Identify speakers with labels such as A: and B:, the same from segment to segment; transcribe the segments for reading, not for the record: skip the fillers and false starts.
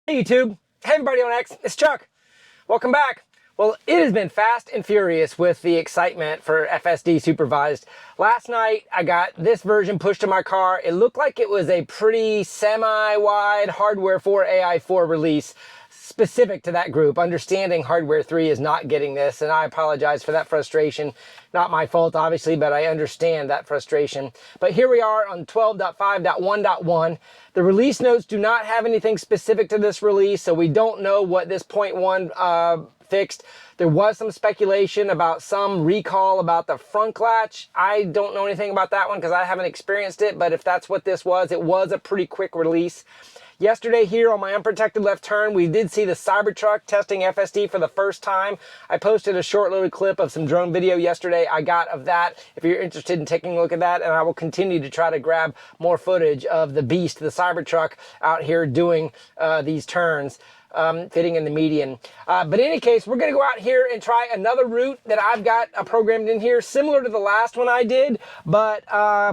A: Hey YouTube, hey everybody on X, it's Chuck. Welcome back. Well, it has been fast and furious with the excitement for FSD Supervised. Last night, I got this version pushed to my car. It looked like it was a pretty semi-wide hardware 4 AI4 release specific to that group. Understanding hardware 3 is not getting this, and I apologize for that frustration. Not my fault, obviously, but I understand that frustration. But here we are on 12.5.1.1. The release notes do not have anything specific to this release, so we don't know what this 0.1 fixed. There was some speculation about some recall about the front latch. I don't know anything about that one because I haven't experienced it, but if that's what this was, it was a pretty quick release. Yesterday here on my unprotected left turn, we did see the Cybertruck testing FSD for the first time. I posted a short little clip of some drone video yesterday I got of that, if you're interested in taking a look at that, and I will continue to try to grab more footage of the beast, the Cybertruck, out here doing these turns. Fitting in the median. But in any case, we're going to go out here and try another route that I've got programmed in here, similar to the last one I did, but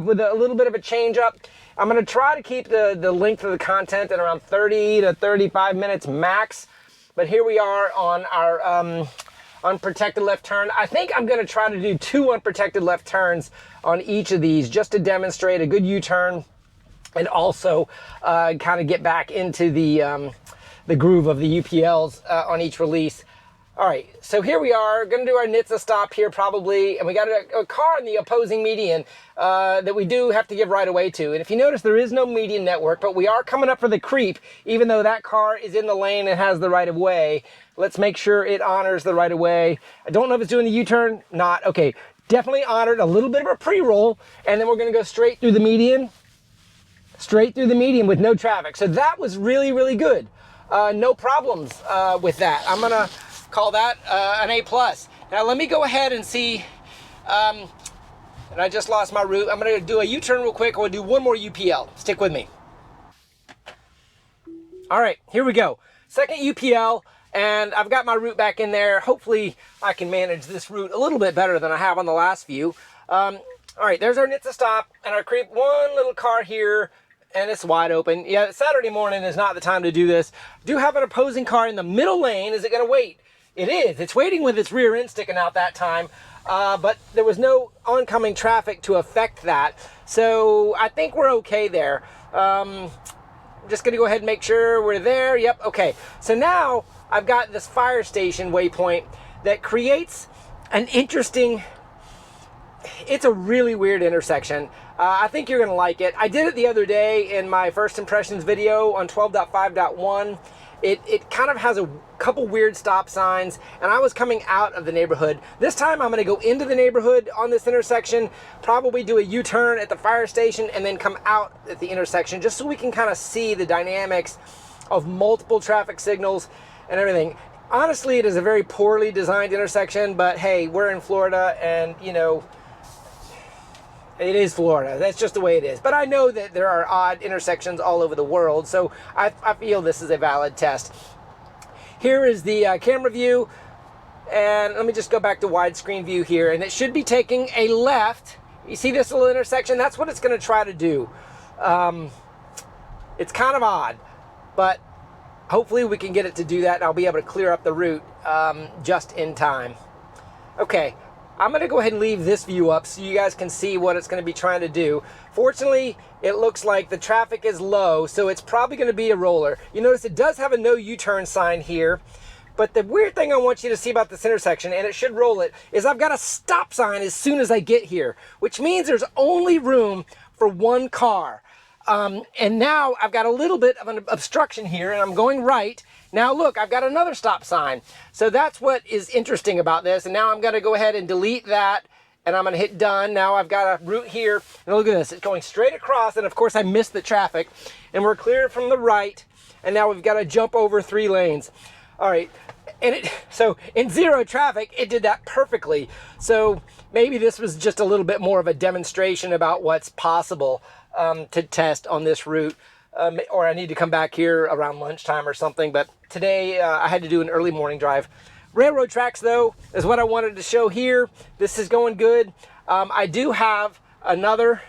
A: with a little bit of a change up. I'm going to try to keep the length of the content at around 30 to 35 minutes max. But here we are on our unprotected left turn. I think I'm going to try to do 2 unprotected left turns on each of these just to demonstrate a good U-turn and also kind of get back into the groove of the UPLs on each release. All right, so here we are, gonna do our NHTSA stop here probably, and we got a car in the opposing median that we do have to give right away to. And if you notice, there is no median network, but we are coming up for the creep, even though that car is in the lane and has the right of way. Let's make sure it honors the right of way. I don't know if it's doing the U-turn, not. Okay, definitely honored, a little bit of a pre-roll, and then we're gonna go straight through the median with no traffic. So that was really, really good. No problems with that. I'm gonna call that an A+. Now let me go ahead and see, and I just lost my route. I'm gonna do a U-turn real quick. We'll do one more UPL. Stick with me. All right, here we go. Second UPL, and I've got my route back in there. Hopefully I can manage this route a little bit better than I have on the last few. All right, there's our NHTSA stop and our creep. One little car here, and it's wide open. Yeah, Saturday morning is not the time to do this. Do have an opposing car in the middle lane. Is it going to wait? It is. It's waiting with its rear end sticking out that time, but there was no oncoming traffic to affect that. So I think we're okay there. Just going to go ahead and make sure we're there. Yep, okay. So now I've got this fire station waypoint that creates an interesting... It's a really weird intersection. I think you're going to like it. I did it the other day in my first impressions video on 12.5.1. It kind of has a couple weird stop signs, and I was coming out of the neighborhood. This time I'm going to go into the neighborhood on this intersection, probably do a U-turn at the fire station, and then come out at the intersection, just so we can kind of see the dynamics of multiple traffic signals and everything. Honestly, it is a very poorly designed intersection, but hey, we're in Florida, and you know, it is Florida. That's just the way it is. But I know that there are odd intersections all over the world, so I feel this is a valid test. Here is the camera view, and let me just go back to widescreen view here, and it should be taking a left. You see this little intersection? That's what it's going to try to do. It's kind of odd, but hopefully we can get it to do that, and I'll be able to clear up the route just in time. Okay. I'm going to go ahead and leave this view up so you guys can see what it's going to be trying to do. Fortunately, it looks like the traffic is low, so it's probably going to be a roller. You notice it does have a no U-turn sign here, but the weird thing I want you to see about this intersection, and it should roll it, is I've got a stop sign as soon as I get here, which means there's only room for one car. And now I've got a little bit of an obstruction here, and I'm going right. Now look, I've got another stop sign. So that's what is interesting about this. And now I'm going to go ahead and delete that, and I'm going to hit done. Now I've got a route here, and look at this. It's going straight across, and of course I missed the traffic. And we're clear from the right, and now we've got to jump over 3 lanes. All right, and so in zero traffic, it did that perfectly. So maybe this was just a little bit more of a demonstration about what's possible to test on this route. Or I need to come back here around lunchtime or something, but today I had to do an early morning drive. Railroad tracks, though, is what I wanted to show here. This is going good. I do have another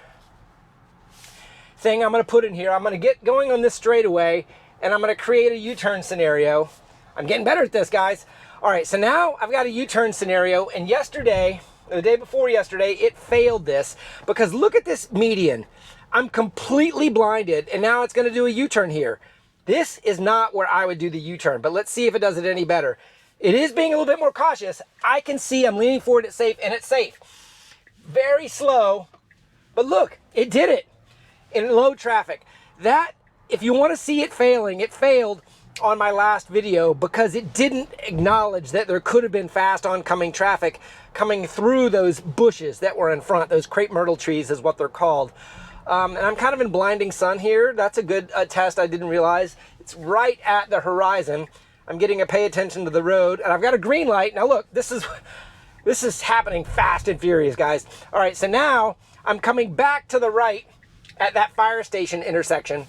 A: thing I'm going to put in here. I'm going to get going on this straightaway, and I'm going to create a U-turn scenario. I'm getting better at this, guys. All right, so now I've got a U-turn scenario, and yesterday, the day before yesterday, it failed this because look at this median. I'm completely blinded, and now it's going to do a U-turn here. This is not where I would do the U-turn, but let's see if it does it any better. It is being a little bit more cautious. I can see I'm leaning forward, it's safe, and it's safe. Very slow, but look, it did it in low traffic. That, if you want to see it failing, it failed on my last video because it didn't acknowledge that there could have been fast oncoming traffic coming through those bushes that were in front. Those crepe myrtle trees is what they're called. And I'm kind of in blinding sun here. That's a good test. I didn't realize. It's right at the horizon. I'm getting a pay attention to the road, and I've got a green light. Now look, this is happening fast and furious, guys. All right, so now I'm coming back to the right at that fire station intersection,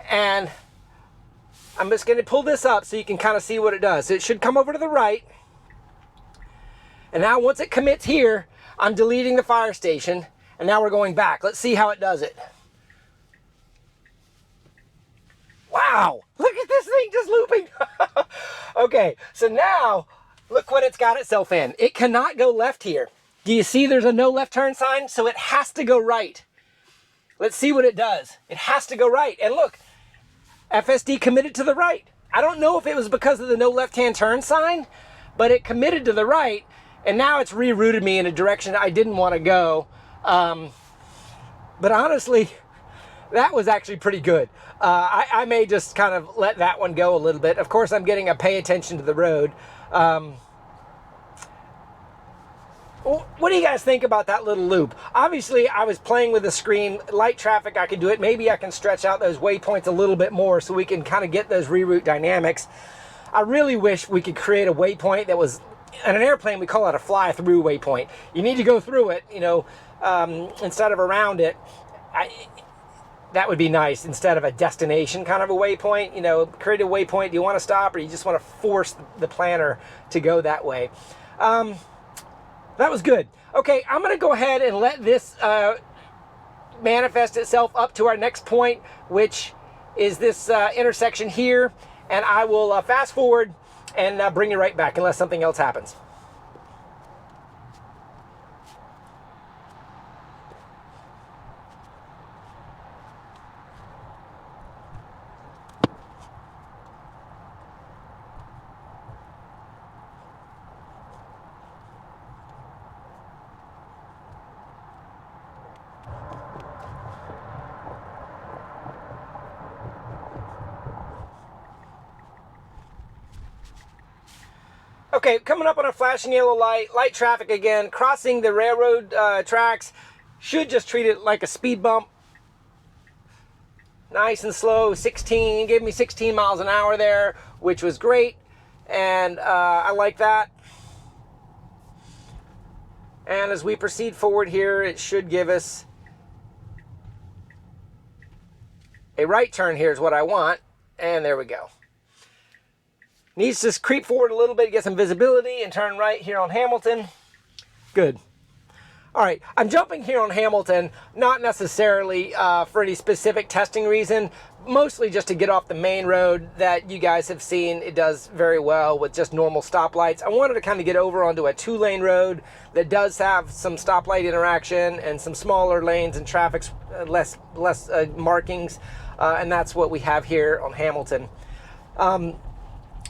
A: and I'm just going to pull this up so you can kind of see what it does. So it should come over to the right, and now once it commits here, I'm deleting the fire station, and now we're going back. Let's see how it does it. Wow, look at this thing just looping. Okay, so now look what it's got itself in. It cannot go left here. Do you see there's a no left turn sign? So it has to go right. Let's see what it does. It has to go right. And look, FSD committed to the right. I don't know if it was because of the no left-hand turn sign, but it committed to the right, and now it's rerouted me in a direction I didn't want to go. But honestly, that was actually pretty good. I may just kind of let that one go a little bit. Of course, I'm getting a pay attention to the road. What do you guys think about that little loop? Obviously, I was playing with the screen. Light traffic, I can do it. Maybe I can stretch out those waypoints a little bit more so we can kind of get those reroute dynamics. I really wish we could create a waypoint that was, in an airplane, we call it a fly-through waypoint. You need to go through it, you know, instead of around it. That would be nice instead of a destination kind of a waypoint. You know, create a waypoint. Do you want to stop, or you just want to force the planner to go that way? That was good. Okay, I'm going to go ahead and let this manifest itself up to our next point, which is this intersection here. And I will fast forward and bring you right back unless something else happens. Okay, coming up on a flashing yellow light, light traffic again, crossing the railroad tracks. Should just treat it like a speed bump. Nice and slow, 16, gave me 16 miles an hour there, which was great. And I like that. And as we proceed forward here, it should give us a right turn here is what I want. And there we go. Needs to creep forward a little bit, get some visibility, and turn right here on Hamilton. Good. All right, I'm jumping here on Hamilton, not necessarily for any specific testing reason, mostly just to get off the main road that you guys have seen. It does very well with just normal stoplights. I wanted to kind of get over onto a 2-lane road that does have some stoplight interaction and some smaller lanes and traffic's less markings, and that's what we have here on Hamilton.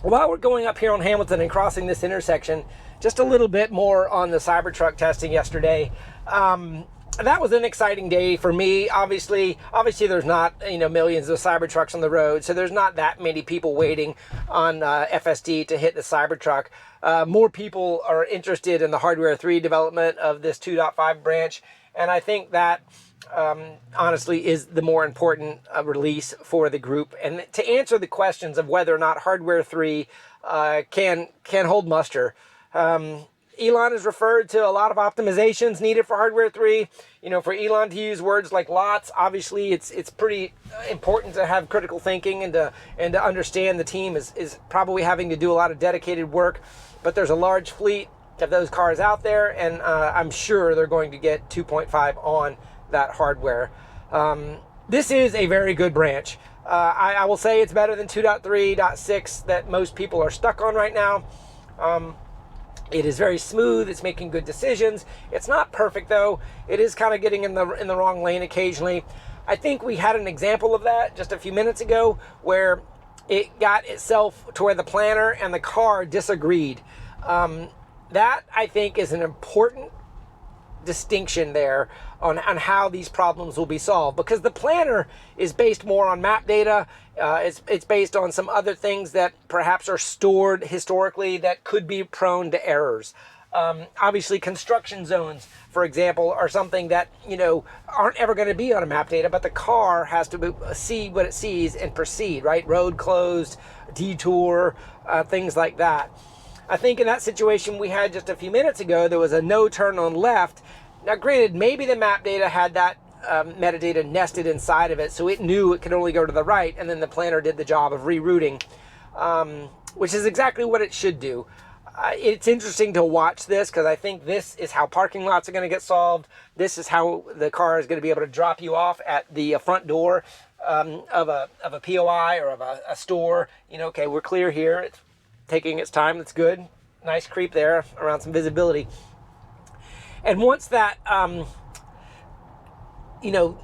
A: While we're going up here on Hamilton and crossing this intersection, just a little bit more on the Cybertruck testing yesterday. That was an exciting day for me. Obviously there's not, you know, millions of Cybertrucks on the road, so there's not that many people waiting on FSD to hit the Cybertruck. More people are interested in the Hardware 3 development of this 2.5 branch, and I think that honestly is the more important release for the group. And to answer the questions of whether or not Hardware 3 can hold muster, Elon has referred to a lot of optimizations needed for Hardware 3. You know, for Elon to use words like lots, obviously it's pretty important to have critical thinking and to understand the team is probably having to do a lot of dedicated work. But there's a large fleet of those cars out there, and I'm sure they're going to get 2.5 on that hardware. This is a very good branch. I will say it's better than 2.3.6 that most people are stuck on right now. It is very smooth. It's making good decisions. It's not perfect though. It is kind of getting in the wrong lane occasionally. I think we had an example of that just a few minutes ago where it got itself to where the planner and the car disagreed. That I think is an important distinction there on how these problems will be solved, because the planner is based more on map data. It's based on some other things that perhaps are stored historically that could be prone to errors. Obviously construction zones, for example, are something that, you know, aren't ever going to be on a map data, but the car has to see what it sees and proceed, right? Road closed, detour, things like that. I think in that situation we had just a few minutes ago, there was a no turn on left. Now granted, maybe the map data had that metadata nested inside of it, so it knew it could only go to the right, and then the planner did the job of rerouting, which is exactly what it should do. It's interesting to watch this, because I think this is how parking lots are going to get solved. This is how the car is going to be able to drop you off at the front door of a POI or of a store. You know, okay, we're clear here. It's taking its time. That's good. Nice creep there around some visibility. And once that, you know,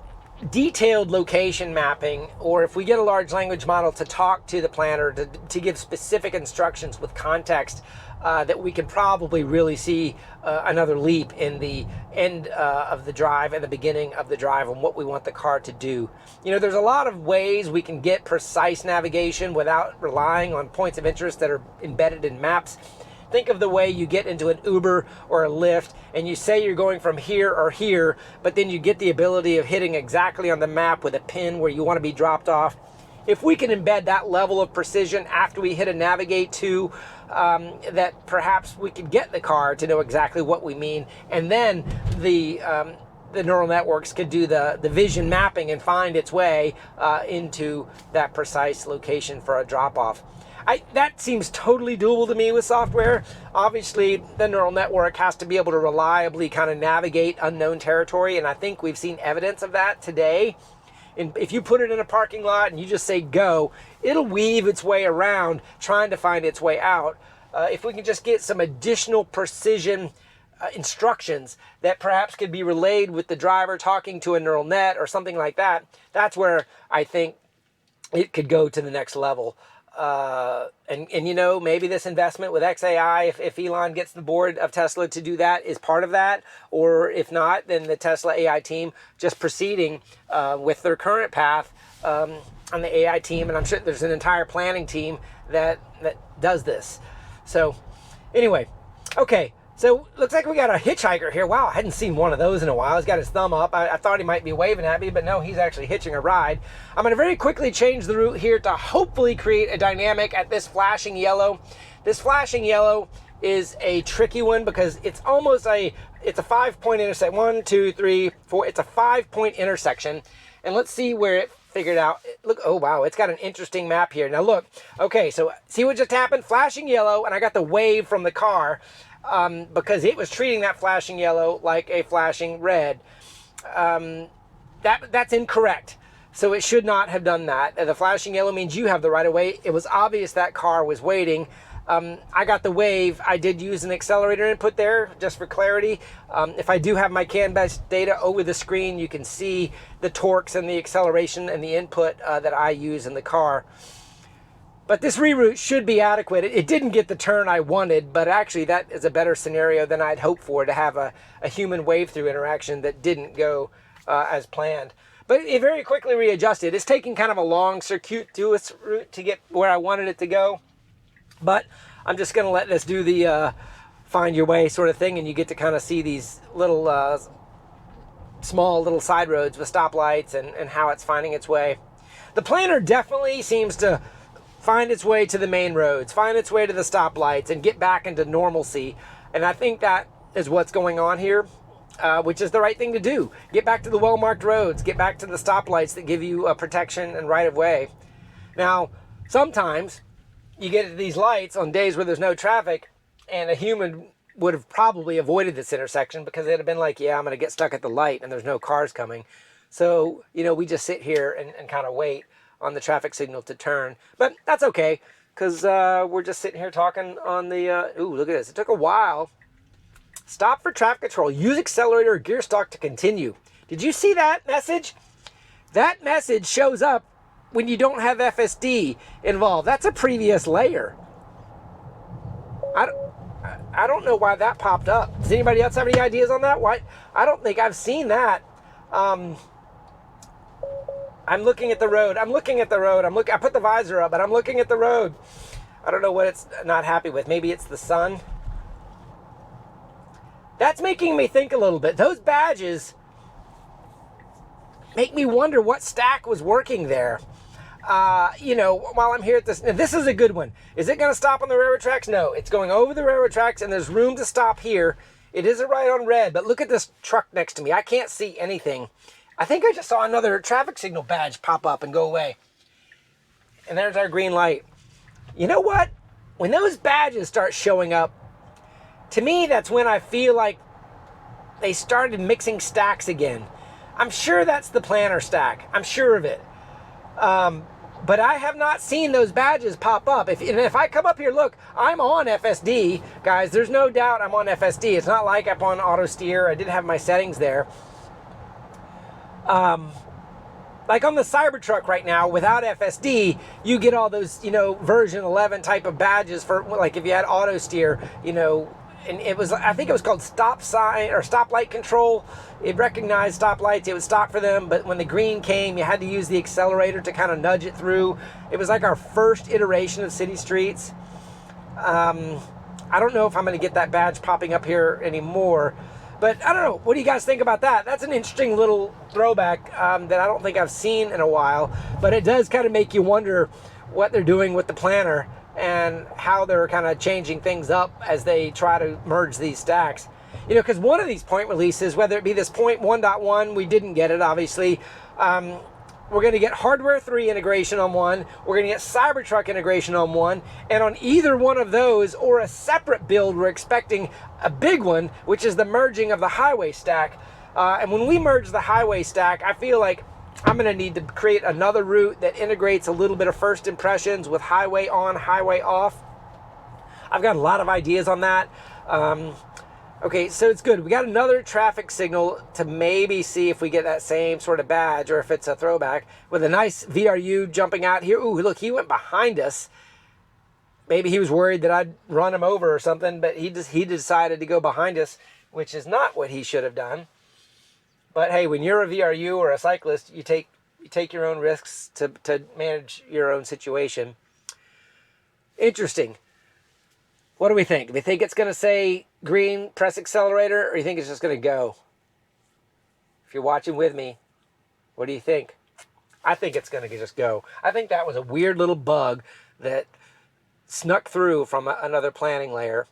A: detailed location mapping, or if we get a large language model to talk to the planner to give specific instructions with context, that we can probably really see another leap in the end of the drive and the beginning of the drive and what we want the car to do. You know, there's a lot of ways we can get precise navigation without relying on points of interest that are embedded in maps. Think of the way you get into an Uber or a Lyft and you say you're going from here or here, but then you get the ability of hitting exactly on the map with a pin where you want to be dropped off. If we can embed that level of precision after we hit a navigate to, that perhaps we could get the car to know exactly what we mean, and then the neural networks could do the vision mapping and find its way into that precise location for a drop-off. That seems totally doable to me with software. Obviously, the neural network has to be able to reliably kind of navigate unknown territory, and I think we've seen evidence of that today. And if you put it in a parking lot and you just say go, it'll weave its way around trying to find its way out. If we can just get some additional precision instructions that perhaps could be relayed with the driver talking to a neural net or something like that, that's where I think it could go to the next level. And you know, maybe this investment with XAI, if Elon gets the board of Tesla to do that, is part of that. Or if not, then the Tesla AI team just proceeding with their current path on the AI team. And I'm sure there's an entire planning team that does this. So anyway, okay. So looks like we got a hitchhiker here. Wow, I hadn't seen one of those in a while. He's got his thumb up. I thought he might be waving at me, but no, he's actually hitching a ride. I'm gonna very quickly change the route here to hopefully create a dynamic at this flashing yellow. This flashing yellow is a tricky one because it's almost it's a 5-point intersection. 1, 2, 3, 4. It's a 5-point intersection. And let's see where it figured out. Look, oh wow, it's got an interesting map here. Now look, okay, so see what just happened? Flashing yellow, and I got the wave from the car. Because it was treating that flashing yellow like a flashing red. That's incorrect. So it should not have done that. The flashing yellow means you have the right of way. It was obvious that car was waiting. I got the wave. I did use an accelerator input there just for clarity. If I do have my CAN-based data over the screen, you can see the torques and the acceleration and the input that I use in the car. But this reroute should be adequate. It didn't get the turn I wanted, but actually that is a better scenario than I'd hoped for, to have a human wave-through interaction that didn't go as planned. But it very quickly readjusted. It's taking kind of a long circuitous route to get where I wanted it to go. But I'm just going to let this do the find your way sort of thing, and you get to kind of see these little small little side roads with stoplights and how it's finding its way. The planner definitely seems to find its way to the main roads, find its way to the stoplights, and get back into normalcy. And I think that is what's going on here, which is the right thing to do. Get back to the well-marked roads, get back to the stoplights that give you protection and right-of-way. Now, sometimes you get to these lights on days where there's no traffic, and a human would have probably avoided this intersection because it'd have been like, yeah, I'm going to get stuck at the light and there's no cars coming. So, you know, we just sit here and kind of wait. on the traffic signal to turn. But that's okay, because we're just sitting here talking on the, ooh, look at this. It took a while. Stop for traffic control. Use accelerator or gear stalk to continue. Did you see that message? That message shows up when you don't have FSD involved. That's a previous layer. I don't know why that popped up. Does anybody else have any ideas on that? Why? I don't think I've seen that. I'm looking at the road. I put the visor up, but I'm looking at the road. I don't know what it's not happy with. Maybe it's the sun. That's making me think a little bit. Those badges make me wonder what stack was working there. You know, while I'm here at this is a good one. Is it going to stop on the railroad tracks? No, it's going over the railroad tracks, and there's room to stop here. It isn't right on red, but look at this truck next to me. I can't see anything. I think I just saw another traffic signal badge pop up and go away. And there's our green light. You know what? When those badges start showing up, to me, that's when I feel like they started mixing stacks again. I'm sure that's the planner stack. I'm sure of it. But I have not seen those badges pop up. If I come up here, look, I'm on FSD, guys. There's no doubt I'm on FSD. It's not like I'm on auto steer. I did have my settings there. Like on the Cybertruck right now, without FSD, you get all those, you know, version 11 type of badges for, like, if you had auto steer, you know. And it was, I think it was called stop sign or stoplight control. It recognized stoplights. It would stop for them. But when the green came, you had to use the accelerator to kind of nudge it through. It was like our first iteration of city streets. I don't know if I'm going to get that badge popping up here anymore. But I don't know. What do you guys think about that? That's an interesting little throwback that I don't think I've seen in a while. But it does kind of make you wonder what they're doing with the planner and how they're kind of changing things up as they try to merge these stacks. You know, because one of these point releases, whether it be this point 1.1, we didn't get it, obviously. We're going to get Hardware 3 integration on one. We're going to get Cybertruck integration on one. And on either one of those, or a separate build, we're expecting a big one, which is the merging of the highway stack. And when we merge the highway stack, I feel like I'm going to need to create another route that integrates a little bit of first impressions with highway on, highway off. I've got a lot of ideas on that. Okay, so it's good. We got another traffic signal to maybe see if we get that same sort of badge or if it's a throwback with a nice VRU jumping out here. Ooh, look, he went behind us. Maybe he was worried that I'd run him over or something, but he decided to go behind us, which is not what he should have done. But hey, when you're a VRU or a cyclist, you take your own risks to manage your own situation. Interesting. What do we think? Do we think it's going to say green, press accelerator, or do you think it's just going to go? If you're watching with me, what do you think? I think it's going to just go. I think that was a weird little bug that snuck through from another planning layer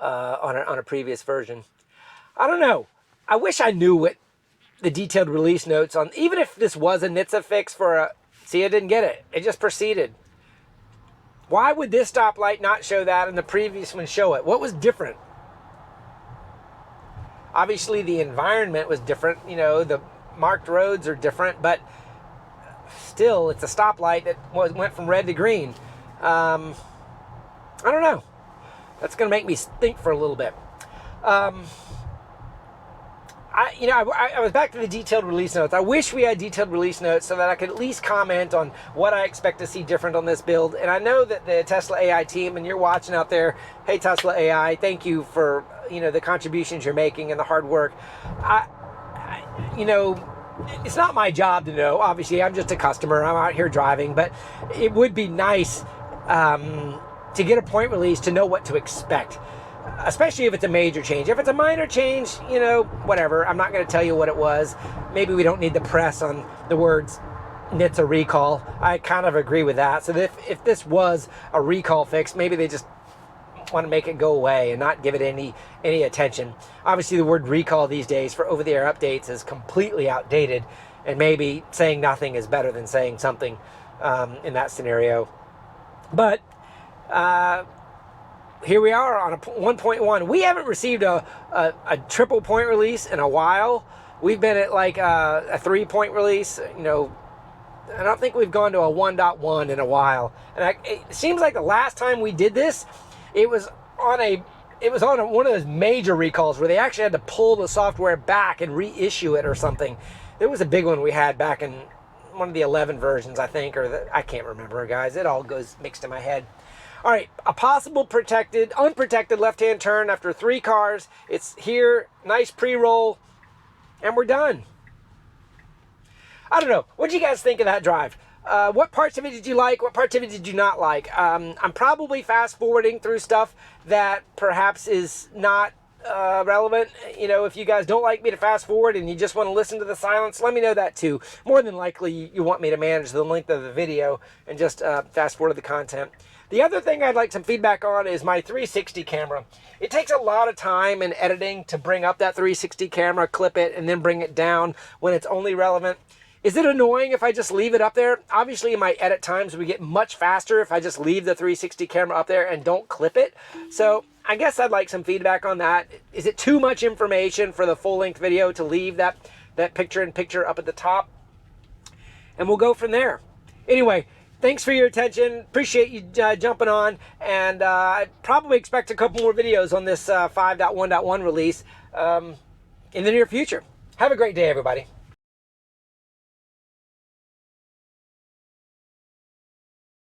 A: on a previous version. I don't know. I wish I knew what the detailed release notes on, even if this was a NHTSA fix for a, see, I didn't get it. It just proceeded. Why would this stoplight not show that and the previous one show it? What was different? Obviously, the environment was different. You know, the marked roads are different, but still, it's a stoplight that went from red to green. I don't know. That's going to make me think for a little bit. I was back to the detailed release notes. I wish we had detailed release notes so that I could at least comment on what I expect to see different on this build. And I know that the Tesla AI team, and you're watching out there, hey Tesla AI, thank you for the contributions you're making and the hard work. It's not my job to know. Obviously, I'm just a customer. I'm out here driving, but it would be nice to get a point release to know what to expect. Especially if it's a major change. If it's a minor change, whatever. I'm not going to tell you what it was. Maybe we don't need the press on the words NHTSA recall. I kind of agree with that. So if this was a recall fix, maybe they just want to make it go away and not give it any attention. Obviously, the word recall these days for over-the-air updates is completely outdated, and maybe saying nothing is better than saying something in that scenario. But here we are on a 1.1. We haven't received a triple point release in a while. We've been at like a 3-point release, I don't think we've gone to a 1.1 in a while. And it seems like the last time we did this, it was on one of those major recalls where they actually had to pull the software back and reissue it or something. There was a big one we had back in one of the 11 versions, I think, I can't remember, guys. It all goes mixed in my head. All right, a possible unprotected left-hand turn after 3 cars. It's here, nice pre-roll, and we're done. I don't know. What did you guys think of that drive? What parts of it did you like? What parts of it did you not like? I'm probably fast forwarding through stuff that perhaps is not relevant. You know, if you guys don't like me to fast forward and you just want to listen to the silence, let me know that too. More than likely, you want me to manage the length of the video and just fast forward the content. The other thing I'd like some feedback on is my 360 camera. It takes a lot of time in editing to bring up that 360 camera, clip it, and then bring it down when it's only relevant. Is it annoying if I just leave it up there? Obviously, in my edit times, we get much faster if I just leave the 360 camera up there and don't clip it. So I guess I'd like some feedback on that. Is it too much information for the full-length video to leave that picture-in-picture up at the top? And we'll go from there. Anyway, thanks for your attention. Appreciate you jumping on. And I probably expect a couple more videos on this 5.1.1 release in the near future. Have a great day, everybody.